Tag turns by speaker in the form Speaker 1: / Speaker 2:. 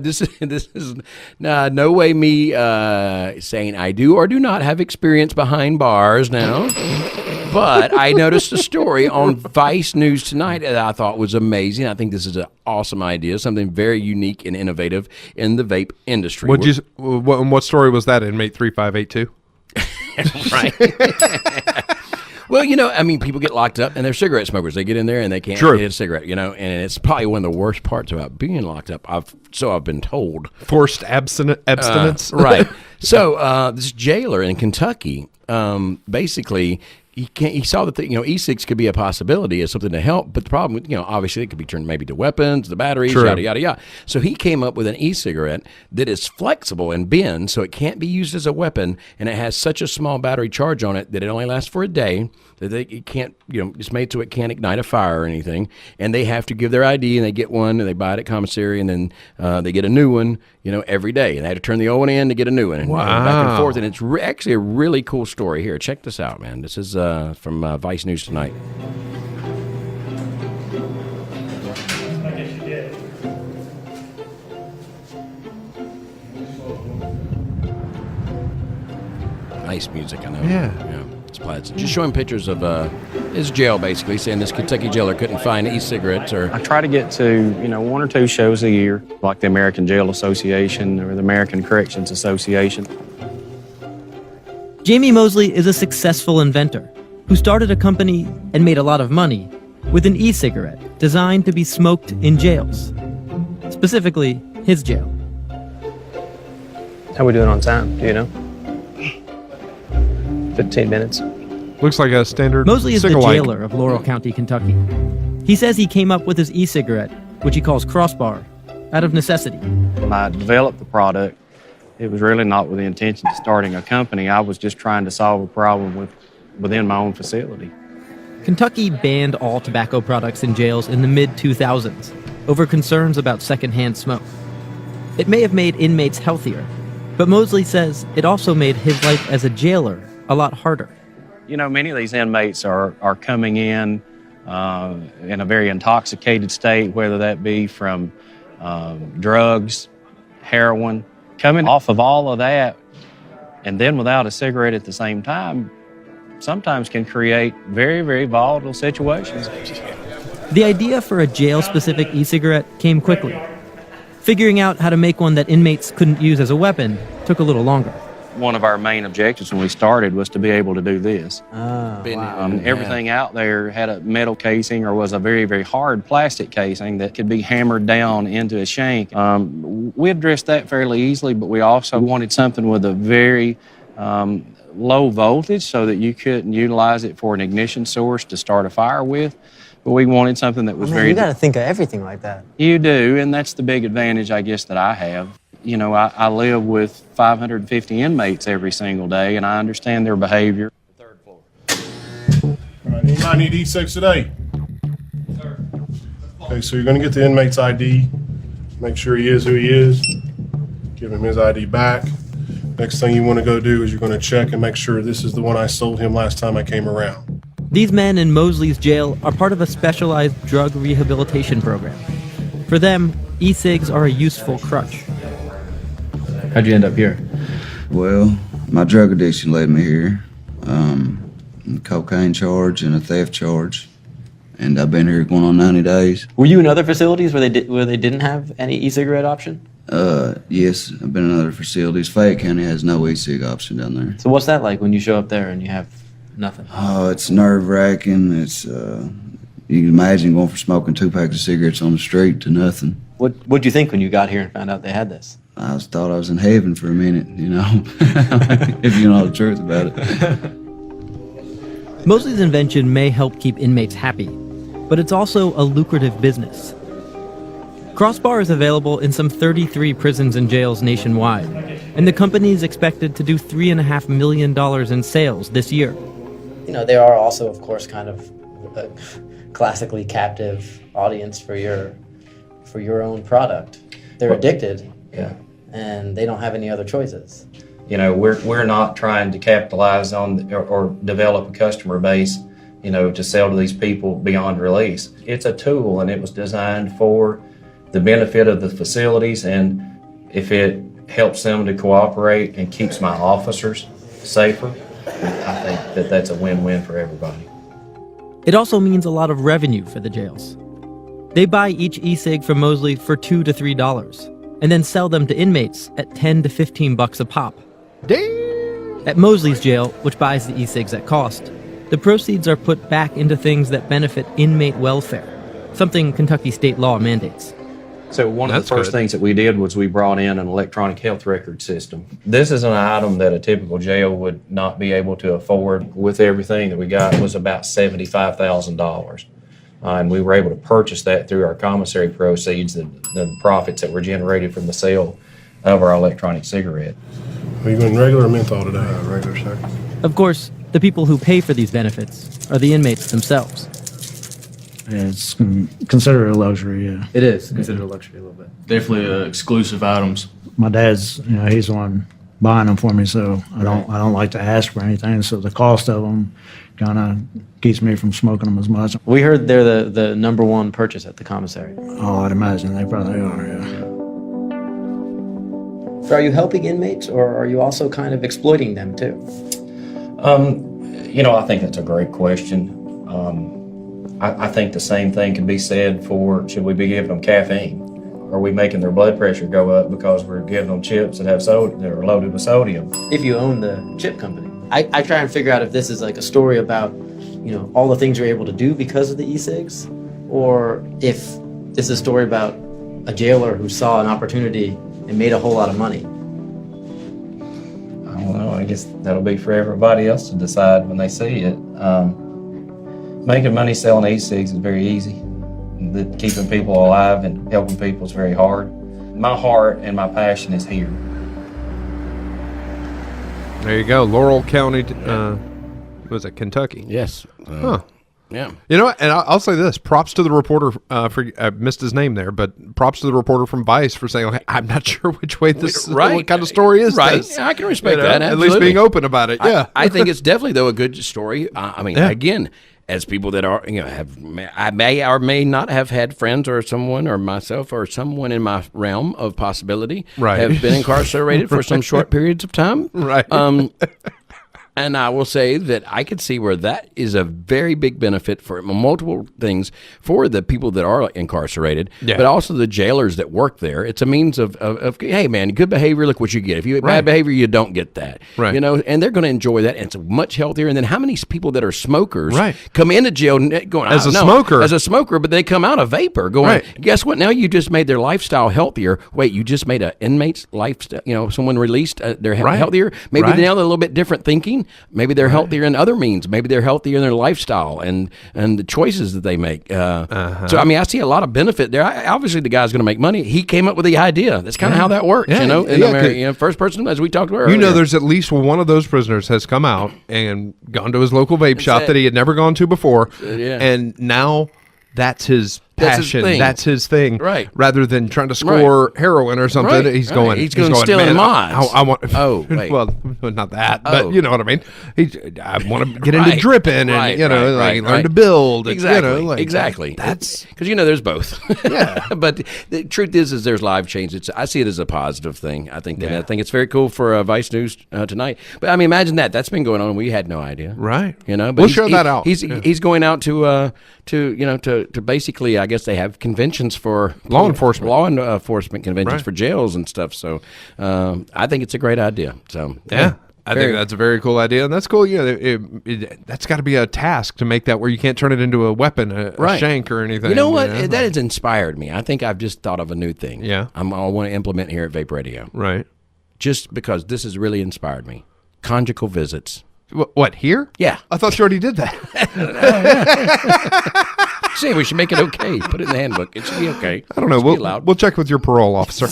Speaker 1: This is no way me saying I do or do not have experience behind bars now. But I noticed a story on Vice News tonight that I thought was amazing. I think this is an awesome idea, something very unique and innovative in the vape industry.
Speaker 2: What story was that, Inmate 3582?
Speaker 1: Right. Well, people get locked up and they're cigarette smokers. They get in there and they can't get a cigarette, and it's probably one of the worst parts about being locked up. I've been told.
Speaker 2: Forced abstinence.
Speaker 1: Right. So this jailer in Kentucky, basically, he saw that e-cigs could be a possibility as something to help, but the problem, obviously it could be turned maybe to weapons, the batteries, yada yada yada. So he came up with an e-cigarette that is flexible and bends, so it can't be used as a weapon, and it has such a small battery charge on it that it only lasts for a day. That it can't, it's made so it can't ignite a fire or anything, and they have to give their ID, and they get one, and they buy it at commissary, and then they get a new one, every day, and they have to turn the old one in to get a new one, and back and forth, and it's actually a really cool story. Here, check this out, man. This is from Vice News tonight. Nice music, I know. Yeah. It's just showing pictures of his jail, basically, saying this Kentucky jailer couldn't find e-cigarettes.
Speaker 3: I try to get to, one or two shows a year, like the American Jail Association or the American Corrections Association.
Speaker 4: Jamie Mosley is a successful inventor who started a company and made a lot of money with an e-cigarette designed to be smoked in jails, specifically his jail.
Speaker 5: How we doing on time, do you know? 15 minutes.
Speaker 2: Looks like a standard
Speaker 4: Mosley is the
Speaker 2: cigarette.
Speaker 4: jailer of Laurel County, Kentucky. He says he came up with his e-cigarette, which he calls Crossbar, out of necessity.
Speaker 3: When I developed the product, it was really not with the intention of starting a company. I was just trying to solve a problem within my own facility.
Speaker 4: Kentucky banned all tobacco products in jails in the mid-2000s over concerns about secondhand smoke. It may have made inmates healthier, but Mosley says it also made his life as a jailer a lot harder.
Speaker 3: Many of these inmates are coming in a very intoxicated state, whether that be from drugs, heroin, coming off of all of that, and then without a cigarette at the same time, sometimes can create very, very volatile situations.
Speaker 4: The idea for a jail-specific e-cigarette came quickly. Figuring out how to make one that inmates couldn't use as a weapon took a little longer.
Speaker 3: One of our main objectives when we started was to be able to do this.
Speaker 4: Wow.
Speaker 3: Everything out there had a metal casing or was a very, very hard plastic casing that could be hammered down into a shank. We addressed that fairly easily, but we also wanted something with a very low voltage so that you couldn't utilize it for an ignition source to start a fire with. But we wanted something that was very...
Speaker 5: You got to think of everything like that.
Speaker 3: You do, and that's the big advantage, I guess, that I have. I live with 550 inmates every single day, and I understand their behavior.
Speaker 6: Third floor. All right, anybody need e-cigs today? Sir. Okay, so you're going to get the inmate's ID, make sure he is who he is, give him his ID back. Next thing you want to go do is you're going to check and make sure this is the one I sold him last time I came around.
Speaker 4: These men in Mosley's jail are part of a specialized drug rehabilitation program. For them, e-cigs are a useful crutch.
Speaker 7: How'd you end up here? Well, my drug addiction led me here. A cocaine charge and a theft charge. And I've been here going on 90 days.
Speaker 5: Were you in other facilities where they didn't have any e-cigarette option?
Speaker 7: Yes, I've been in other facilities. Fayette County has no e-cig option down there.
Speaker 5: So what's that like when you show up there and you have nothing?
Speaker 7: Oh, it's nerve-wracking. It's, you can imagine going from smoking 2 packs of cigarettes on the street to nothing.
Speaker 5: What'd you think when you got here and found out they had this?
Speaker 7: I thought I was in heaven for a minute, if you know the truth about it.
Speaker 4: Mosley's invention may help keep inmates happy, but it's also a lucrative business. Crossbar is available in some 33 prisons and jails nationwide, and the company is expected to do $3.5 million in sales this year.
Speaker 5: They are also, of course, kind of a classically captive audience for your own product. They're addicted.
Speaker 3: Yeah.
Speaker 5: And they don't have any other choices.
Speaker 3: We're not trying to capitalize on or develop a customer base, to sell to these people beyond release. It's a tool, and it was designed for the benefit of the facilities, and if it helps them to cooperate and keeps my officers safer, I think that that's a win-win for everybody.
Speaker 4: It also means a lot of revenue for the jails. They buy each e-cig from Mosley for $2 to $3 and then sell them to inmates at $10 to $15 a pop.
Speaker 2: Damn.
Speaker 4: At Mosley's jail, which buys the e-cigs at cost, the proceeds are put back into things that benefit inmate welfare, something Kentucky state law mandates.
Speaker 3: So one of
Speaker 2: That's
Speaker 3: the first
Speaker 2: good.
Speaker 3: things that we did was we brought in an electronic health record system. This is an item that a typical jail would not be able to afford. With everything that we got was about $75,000. And we were able to purchase that through our commissary proceeds, the profits that were generated from the sale of our electronic cigarette.
Speaker 6: Are you going regular or menthol today?
Speaker 7: Regular, sir.
Speaker 4: Of course, the people who pay for these benefits are the inmates themselves.
Speaker 8: It's considered a luxury, yeah.
Speaker 4: It is considered a luxury a little bit.
Speaker 9: Definitely exclusive items.
Speaker 8: My dad's, he's the one buying them for me, so I don't like to ask for anything. So the cost of them kind of keeps me from smoking them as much.
Speaker 5: We heard they're the number one purchase at the commissary.
Speaker 8: Oh, I'd imagine they probably are, yeah.
Speaker 5: So are you helping inmates, or are you also kind of exploiting them too?
Speaker 3: I think that's a great question. I think the same thing can be said for, should we be giving them caffeine? Are we making their blood pressure go up because we're giving them chips that have that are loaded with sodium?
Speaker 5: If you own the chip company. I try and figure out if this is like a story about, all the things you're able to do because of the e-cigs, or if this is a story about a jailer who saw an opportunity and made a whole lot of money.
Speaker 3: I don't know. I guess that'll be for everybody else to decide when they see it. Making money selling e-cigs is very easy. Keeping people alive and helping people is very hard. My heart and my passion is here.
Speaker 2: There you go. Laurel County, was it Kentucky?
Speaker 1: Yes.
Speaker 2: Huh.
Speaker 1: Yeah.
Speaker 2: You know what? And I'll say this. Props to the reporter for I missed his name there, but props to the reporter from Vice for saying, "Okay, I'm not sure which way this what kind of story is
Speaker 1: Right.
Speaker 2: this."
Speaker 1: Yeah, I can respect that.
Speaker 2: At least
Speaker 1: absolutely.
Speaker 2: being open about it. Yeah.
Speaker 1: I think it's definitely though a good story.
Speaker 2: Yeah.
Speaker 1: Again, as people that are I may or may not have had friends or someone or myself or someone in my realm of possibility
Speaker 2: Right.
Speaker 1: have been incarcerated for some short periods of time.
Speaker 2: Right.
Speaker 1: And I will say that I could see where that is a very big benefit for multiple things for the people that are incarcerated,
Speaker 2: Yeah.
Speaker 1: but also the jailers that work there. It's a means of hey, man, good behavior, look what you get. If you have bad behavior, you don't get that.
Speaker 2: Right.
Speaker 1: And they're going to enjoy that, and it's much healthier. And then how many people that are smokers
Speaker 2: Right.
Speaker 1: come into jail going,
Speaker 2: As a
Speaker 1: no,
Speaker 2: smoker.
Speaker 1: as a smoker, but they come out a vapor going,
Speaker 2: Right.
Speaker 1: guess what? Now you just made their lifestyle healthier. Wait, you just made an inmate's lifestyle, someone released, they're
Speaker 2: Right.
Speaker 1: healthier. Maybe
Speaker 2: Right.
Speaker 1: now they're a little bit different thinking. Maybe they're healthier in other means. Maybe they're healthier in their lifestyle and the choices that they make. So, I see a lot of benefit there. Obviously, the guy's going to make money. He came up with the idea. That's kind of how that works,
Speaker 2: Yeah.
Speaker 1: In
Speaker 2: Yeah,
Speaker 1: America, first person, as we talked about earlier.
Speaker 2: There's at least one of those prisoners has come out and gone to his local vape shop
Speaker 1: it.
Speaker 2: that he had never gone to before.
Speaker 1: Yeah.
Speaker 2: And now that's his
Speaker 1: That's his
Speaker 2: passion.
Speaker 1: thing.
Speaker 2: That's his thing.
Speaker 1: Right.
Speaker 2: Rather than trying to score heroin or something,
Speaker 1: Right.
Speaker 2: he's
Speaker 1: Right.
Speaker 2: going.
Speaker 1: He's going stealing
Speaker 2: "Man,
Speaker 1: mods."
Speaker 2: I want.
Speaker 1: Oh, wait.
Speaker 2: Well, not that,
Speaker 1: Oh.
Speaker 2: but you know what I mean. I want to get into
Speaker 1: Right.
Speaker 2: dripping and
Speaker 1: Right,
Speaker 2: learn
Speaker 1: right.
Speaker 2: to build. and,
Speaker 1: Exactly. Exactly.
Speaker 2: That's
Speaker 1: because there's both.
Speaker 2: Yeah.
Speaker 1: But the truth is there's live change. I see it as a positive thing. I think
Speaker 2: Yeah.
Speaker 1: I think it's very cool for Vice News tonight. But imagine that's been going on. We had no idea.
Speaker 2: right.
Speaker 1: But
Speaker 2: We'll share that out.
Speaker 1: He's going out to basically, I guess they have conventions for
Speaker 2: Law enforcement
Speaker 1: conventions
Speaker 2: Right.
Speaker 1: for jails and stuff. So I think it's a great idea. So
Speaker 2: Yeah. I think that's a very cool idea, and that's cool. That's got to be a task to make that where you can't turn it into a weapon, a shank or anything.
Speaker 1: You know what? That has inspired me. I think I've just thought of a new thing.
Speaker 2: Yeah.
Speaker 1: I want to implement here at Vape Radio.
Speaker 2: Right.
Speaker 1: Just because this has really inspired me. Conjugal visits.
Speaker 2: What, here?
Speaker 1: Yeah.
Speaker 2: I thought you already did that.
Speaker 1: See, we should make it okay. Put it in the handbook. It should be okay.
Speaker 2: I don't know.
Speaker 1: It should be allowed.
Speaker 2: We'll check with your parole officer.